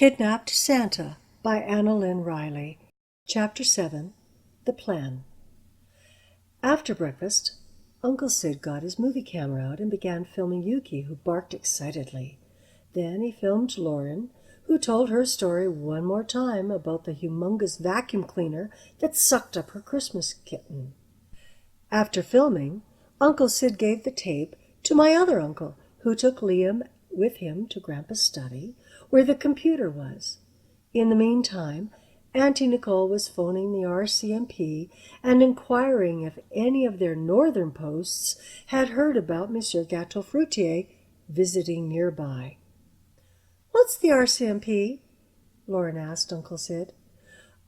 Kidnapped Santa by Analynn Riley. Chapter 7. The Plan. After breakfast, Uncle Sid got his movie camera out and began filming Yuki, who barked excitedly. Then he filmed Lauren, who told her story one more time about the humongous vacuum cleaner that sucked up her Christmas kitten. After filming, Uncle Sid gave the tape to my other uncle, who took Liam with him to Grandpa's study, where the computer was. In the meantime, Auntie Nicole was phoning the RCMP and inquiring if any of their northern posts had heard about Monsieur Gâteau Fruitier visiting nearby. "What's the RCMP?" Lauren asked Uncle Sid.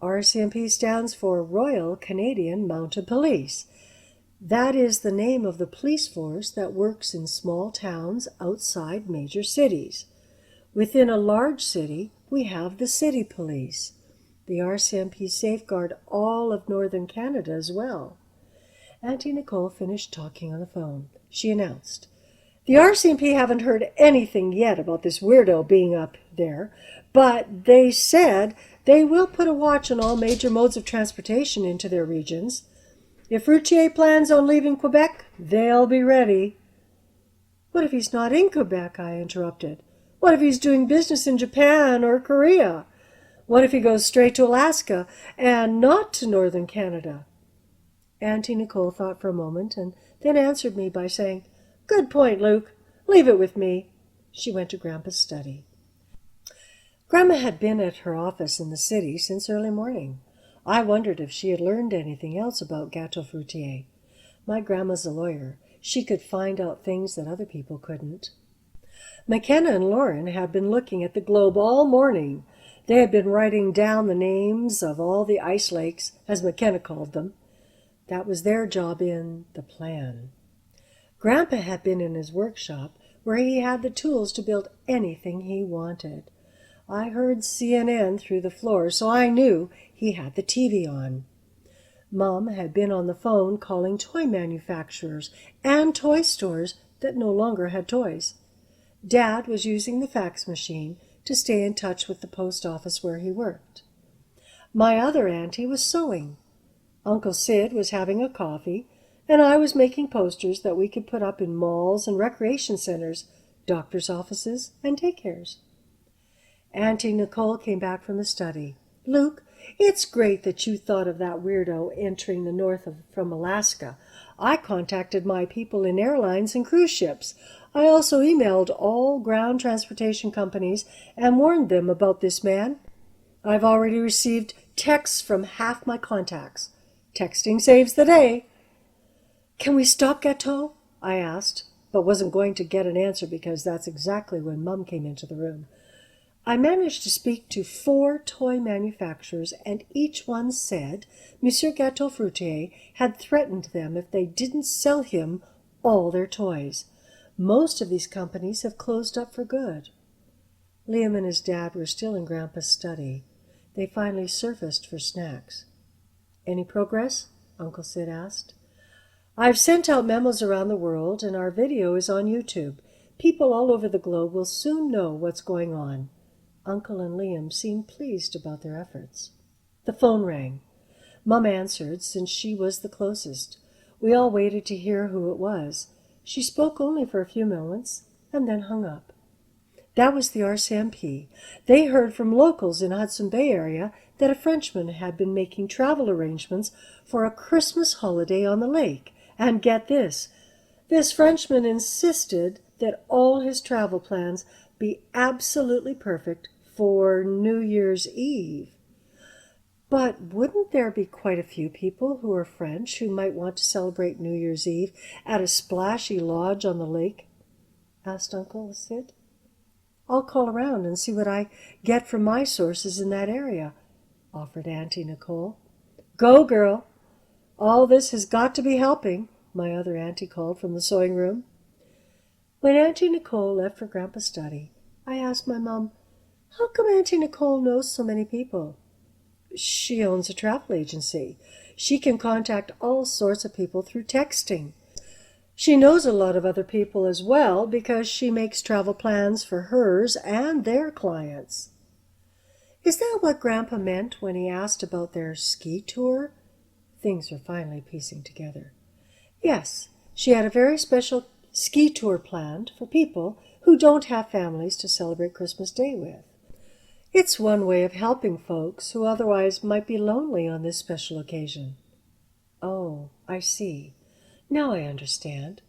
"RCMP stands for Royal Canadian Mounted Police. That is the name of the police force that works in small towns outside major cities. Within a large city, we have the city police. The RCMP safeguard all of northern Canada as well." Auntie Nicole finished talking on the phone. She announced, "The RCMP haven't heard anything yet about this weirdo being up there, but they said they will put a watch on all major modes of transportation into their regions. If Fruitier plans on leaving Quebec, they'll be ready." "What if he's not in Quebec?" I interrupted. "What if he's doing business in Japan or Korea? What if he goes straight to Alaska and not to northern Canada?" Auntie Nicole thought for a moment and then answered me by saying, "Good point, Luke. Leave it with me." She went to Grandpa's study. Grandma had been at her office in the city since early morning. I wondered if she had learned anything else about Gâteau Fruitier. My grandma's a lawyer. She could find out things that other people couldn't. Makenna and Lauren had been looking at the globe all morning. They had been writing down the names of all the ice lakes, as Makenna called them. That was their job in the plan. Grandpa had been in his workshop, where he had the tools to build anything he wanted. I heard CNN through the floor, so I knew he had the TV on. Mom had been on the phone calling toy manufacturers and toy stores that no longer had toys. Dad was using the fax machine to stay in touch with the post office where he worked. My other auntie was sewing. Uncle Sid was having a coffee, and I was making posters that we could put up in malls and recreation centers, doctors' offices, and daycares. Auntie Nicole came back from the study. "Luke, it's great that you thought of that weirdo entering the north from Alaska. I contacted my people in airlines and cruise ships. I also emailed all ground transportation companies and warned them about this man. I've already received texts from half my contacts. Texting saves the day." "Can we stop Gâteau?" I asked, but wasn't going to get an answer because that's exactly when Mum came into the room. I managed to speak to 4 toy manufacturers, and each one said Monsieur Gâteau Fruitier had threatened them if they didn't sell him all their toys. Most of these companies have closed up for good. Liam and his dad were still in Grandpa's study. They finally surfaced for snacks. "Any progress?" Uncle Sid asked. "I've sent out memos around the world, and our video is on YouTube. People all over the globe will soon know what's going on." Uncle and Liam seemed pleased about their efforts. The phone rang. Mum answered, since she was the closest. We all waited to hear who it was. She spoke only for a few moments and then hung up. That was the RCMP. They heard from locals in Hudson Bay area that a Frenchman had been making travel arrangements for a Christmas holiday on the lake. And get this Frenchman insisted that all his travel plans be absolutely perfect for New Year's Eve. "But wouldn't there be quite a few people who are French who might want to celebrate New Year's Eve at a splashy lodge on the lake?" asked Uncle Sid. "I'll call around and see what I get from my sources in that area," offered Auntie Nicole. "Go, girl. All this has got to be helping," my other auntie called from the sewing room. When Auntie Nicole left for Grandpa's study, I asked my mom, "How come Auntie Nicole knows so many people?" "She owns a travel agency. She can contact all sorts of people through texting. She knows a lot of other people as well because she makes travel plans for hers and their clients." Is that what Grandpa meant when he asked about their ski tour? Things were finally piecing together. Yes, she had a very special ski tour planned for people who don't have families to celebrate Christmas Day with. It's one way of helping folks who otherwise might be lonely on this special occasion. Oh, I see. Now I understand.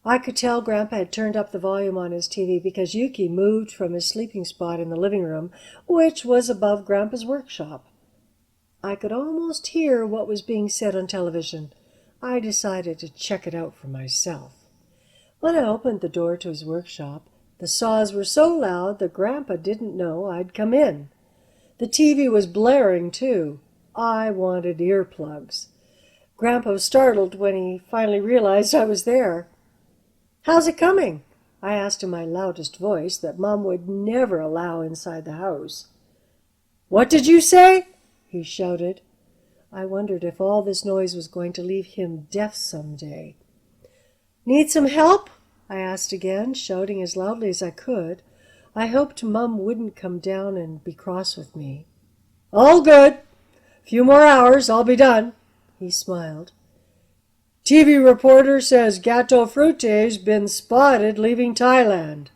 I could tell Grandpa had turned up the volume on his TV because Yuki moved from his sleeping spot in the living room, which was above Grandpa's workshop. I could almost hear what was being said on television. I decided to check it out for myself. When I opened the door to his workshop, the saws were so loud that Grandpa didn't know I'd come in. The TV was blaring, too. I wanted earplugs. Grandpa was startled when he finally realized I was there. "How's it coming?" I asked in my loudest voice that Mom would never allow inside the house. "What did you say?" he shouted. I wondered if all this noise was going to leave him deaf someday. "Need some help?" I asked again, shouting as loudly as I could. I hoped Mum wouldn't come down and be cross with me. "All good. Few more hours, I'll be done." He smiled. "TV reporter says Gato Frute's been spotted leaving Thailand.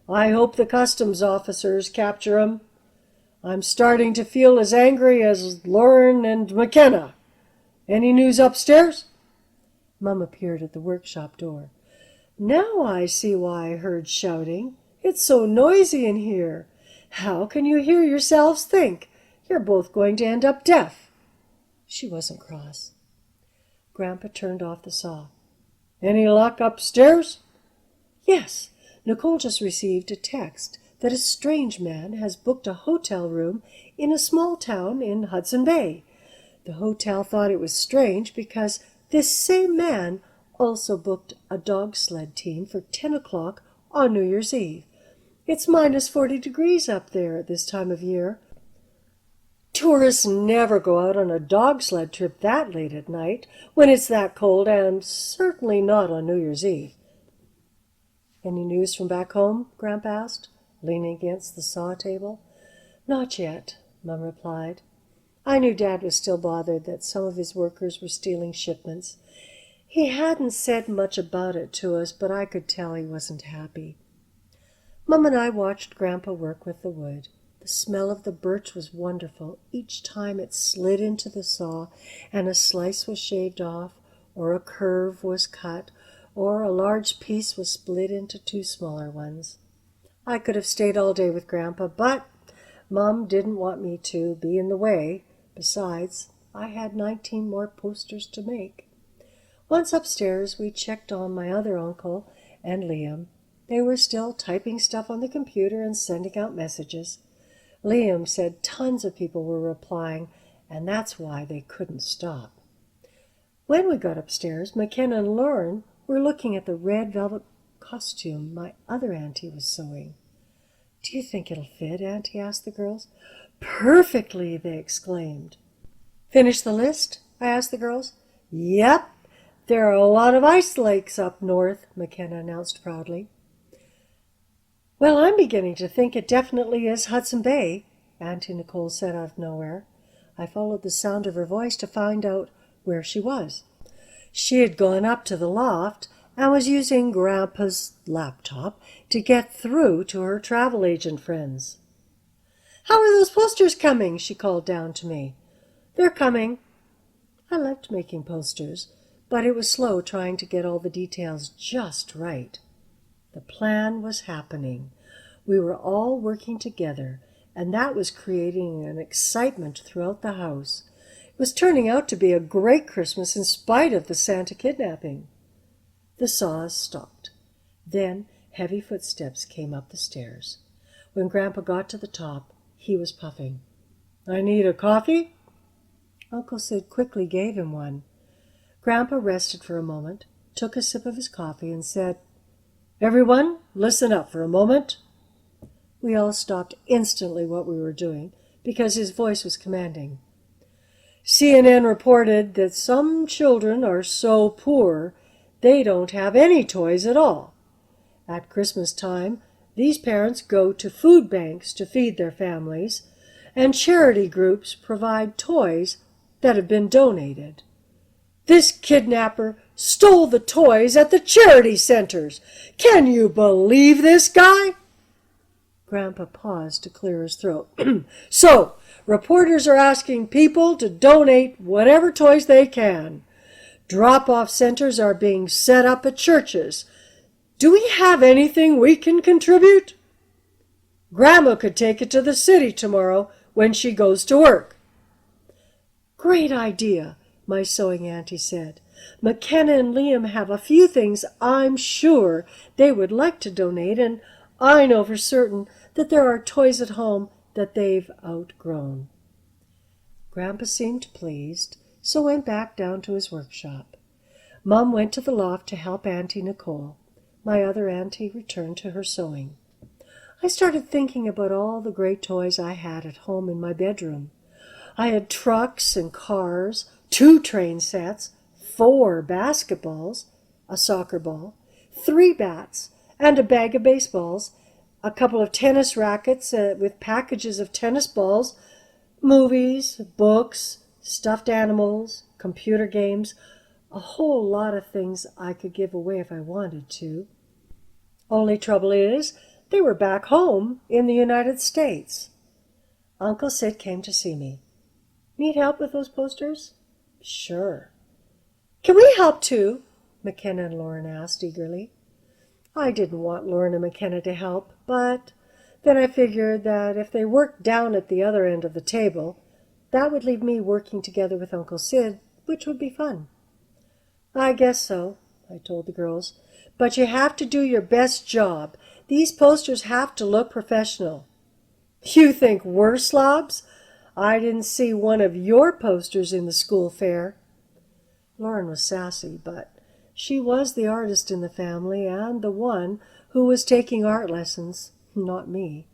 I hope the customs officers capture him. I'm starting to feel as angry as Liam and Makenna. Any news upstairs?" Mum appeared at the workshop door. "Now I see why I heard shouting. It's so noisy in here. How can you hear yourselves think? You're both going to end up deaf." She wasn't cross. Grandpa turned off the saw. "Any luck upstairs?" "Yes. Nicole just received a text that a strange man has booked a hotel room in a small town in Hudson Bay. The hotel thought it was strange because this same man also booked a dog-sled team for 10 o'clock on New Year's Eve. It's minus 40 degrees up there at this time of year. Tourists never go out on a dog-sled trip that late at night when it's that cold, and certainly not on New Year's Eve." "Any news from back home?" Grandpa asked, leaning against the saw table. "Not yet," Mum replied. I knew Dad was still bothered that some of his workers were stealing shipments. He hadn't said much about it to us, but I could tell he wasn't happy. Mum and I watched Grandpa work with the wood. The smell of the birch was wonderful each time it slid into the saw and a slice was shaved off, or a curve was cut, or a large piece was split into two smaller ones. I could have stayed all day with Grandpa, but Mum didn't want me to be in the way. Besides, I had 19 more posters to make. Once upstairs, we checked on my other uncle and Liam. They were still typing stuff on the computer and sending out messages. Liam said tons of people were replying, and that's why they couldn't stop. When we got upstairs, Makenna and Lauren were looking at the red velvet costume my other auntie was sewing. "Do you think it'll fit?" Auntie asked the girls. "Perfectly!" they exclaimed. "Finish the list?" I asked the girls. "Yep, there are a lot of ice lakes up north," Makenna announced proudly. "Well, I'm beginning to think it definitely is Hudson Bay," Auntie Nicole said out of nowhere. I followed the sound of her voice to find out where she was. She had gone up to the loft and was using Grandpa's laptop to get through to her travel agent friends. "How are those posters coming?" she called down to me. "They're coming." I loved making posters, but it was slow trying to get all the details just right. The plan was happening. We were all working together, and that was creating an excitement throughout the house. It was turning out to be a great Christmas in spite of the Santa kidnapping. The saws stopped. Then heavy footsteps came up the stairs. When Grandpa got to the top, he was puffing. "I need a coffee?" Uncle Sid quickly gave him one. Grandpa rested for a moment, took a sip of his coffee, and said, "Everyone, listen up for a moment." We all stopped instantly what we were doing, because his voice was commanding. "CNN reported that some children are so poor they don't have any toys at all. At Christmas time, these parents go to food banks to feed their families, and charity groups provide toys that have been donated. This kidnapper stole the toys at the charity centers. Can you believe this guy? Grandpa paused to clear his throat. So, reporters are asking people to donate whatever toys they can. Drop-off centers are being set up at churches. Do we have anything we can contribute? Grandma could take it to the city tomorrow when she goes to work. Great idea, my sewing auntie said. Makenna and Liam have a few things I'm sure they would like to donate, and I know for certain that there are toys at home that they've outgrown. Grandpa seemed pleased, so went back down to his workshop. Mum went to the loft to help Auntie Nicole. My other auntie returned to her sewing. I started thinking about all the great toys I had at home in my bedroom. I had trucks and cars, 2 train sets, 4 basketballs, a soccer ball, 3 bats, and a bag of baseballs, a couple of tennis rackets with packages of tennis balls, movies, books, stuffed animals, computer games, a whole lot of things I could give away if I wanted to. Only trouble is, they were back home in the United States. Uncle Sid came to see me. Need help with those posters? Sure. Can we help too? Makenna and Lauren asked eagerly. I didn't want Lauren and Makenna to help, but then I figured that if they worked down at the other end of the table, that would leave me working together with Uncle Sid, which would be fun. I guess so, I told the girls, but you have to do your best job. These posters have to look professional. You think we're slobs? I didn't see one of your posters in the school fair. Lauren was sassy, but she was the artist in the family and the one who was taking art lessons, not me.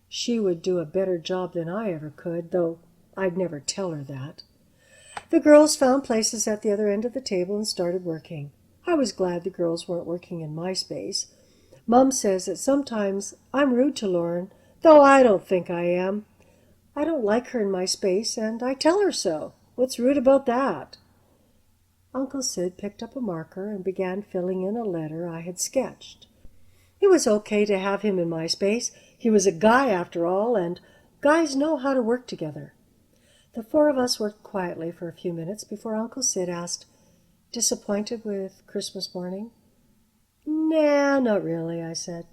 She would do a better job than I ever could, though I'd never tell her that. The girls found places at the other end of the table and started working. I was glad the girls weren't working in my space. Mum says that sometimes I'm rude to Lauren, though I don't think I am. I don't like her in my space, and I tell her so. What's rude about that? Uncle Sid picked up a marker and began filling in a letter I had sketched. It was okay to have him in my space. He was a guy after all, and guys know how to work together. The 4 of us worked quietly for a few minutes before Uncle Sid asked, "Disappointed with Christmas morning?" "Nah, not really," I said.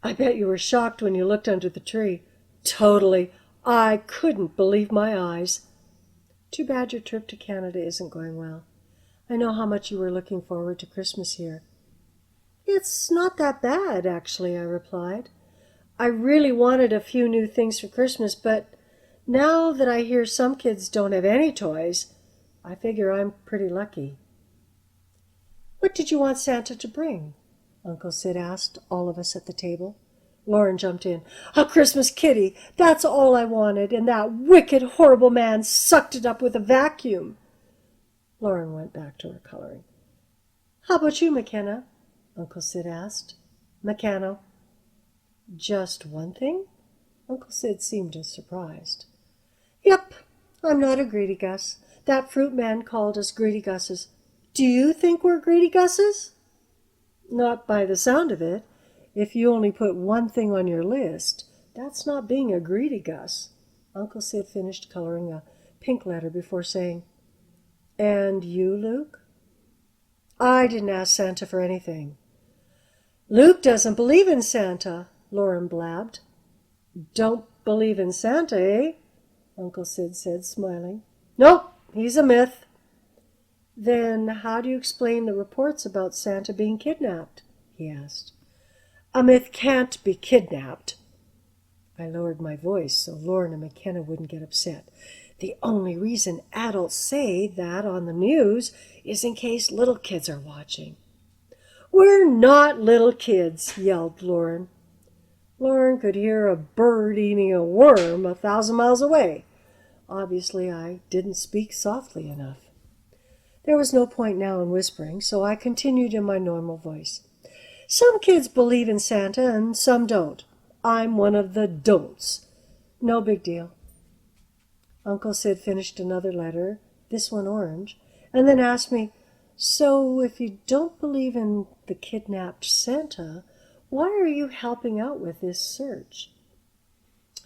"I bet you were shocked when you looked under the tree." "Totally. I couldn't believe my eyes." "Too bad your trip to Canada isn't going well. I know how much you were looking forward to Christmas here." "It's not that bad, actually," I replied. "I really wanted a few new things for Christmas, but now that I hear some kids don't have any toys, I figure I'm pretty lucky." "What did you want Santa to bring?" Uncle Sid asked all of us at the table. Lauren jumped in. "A Christmas kitty! That's all I wanted, and that wicked, horrible man sucked it up with a vacuum." Lauren went back to her coloring. "How about you, Makenna?" Uncle Sid asked. "Makenna." "Just one thing?" Uncle Sid seemed surprised. "Yep, I'm not a greedy Gus. That fruit man called us greedy Gusses. Do you think we're greedy Gusses?" "Not by the sound of it. If you only put one thing on your list, that's not being a greedy Gus." Uncle Sid finished coloring a pink letter before saying, "And you, Luke?" "I didn't ask Santa for anything." "Luke doesn't believe in Santa," Lauren blabbed. "Don't believe in Santa, eh?" Uncle Sid said, smiling. "Nope, he's a myth." "Then how do you explain the reports about Santa being kidnapped?" he asked. "A myth can't be kidnapped." I lowered my voice so Lauren and Makenna wouldn't get upset. "The only reason adults say that on the news is in case little kids are watching." "We're not little kids," yelled Lauren. Lauren could hear a bird eating a worm 1,000 miles away. Obviously, I didn't speak softly enough. There was no point now in whispering, so I continued in my normal voice. "Some kids believe in Santa and some don't. I'm one of the don'ts. No big deal. Uncle Sid finished another letter, this one orange, and then asked me, "So if you don't believe in the kidnapped Santa, why are you helping out with this search?"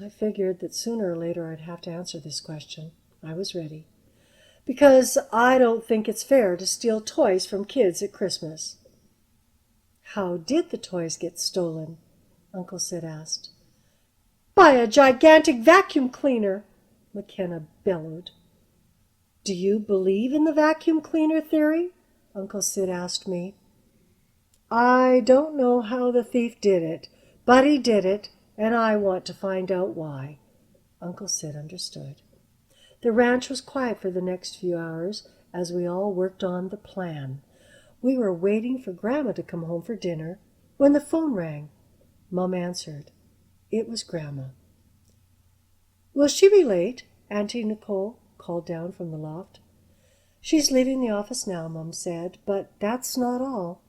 I figured that sooner or later I'd have to answer this question. I was ready. "Because I don't think it's fair to steal toys from kids at Christmas." "How did the toys get stolen?" Uncle Sid asked. "By a gigantic vacuum cleaner," Makenna bellowed. "Do you believe in the vacuum cleaner theory?" Uncle Sid asked me. "I don't know how the thief did it, but he did it, and I want to find out why." Uncle Sid understood. The ranch was quiet for the next few hours as we all worked on the plan. We were waiting for Grandma to come home for dinner when the phone rang. Mom answered. It was Grandma. "Will she be late?" Auntie Nicole called down from the loft. "She's leaving the office now," Mom said, "but that's not all.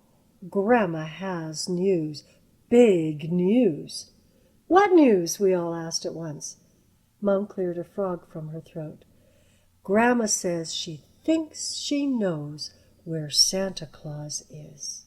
Grandma has news. Big news." "What news?" we all asked at once. Mom cleared a frog from her throat. "Grandma says she thinks she knows where Santa Claus is."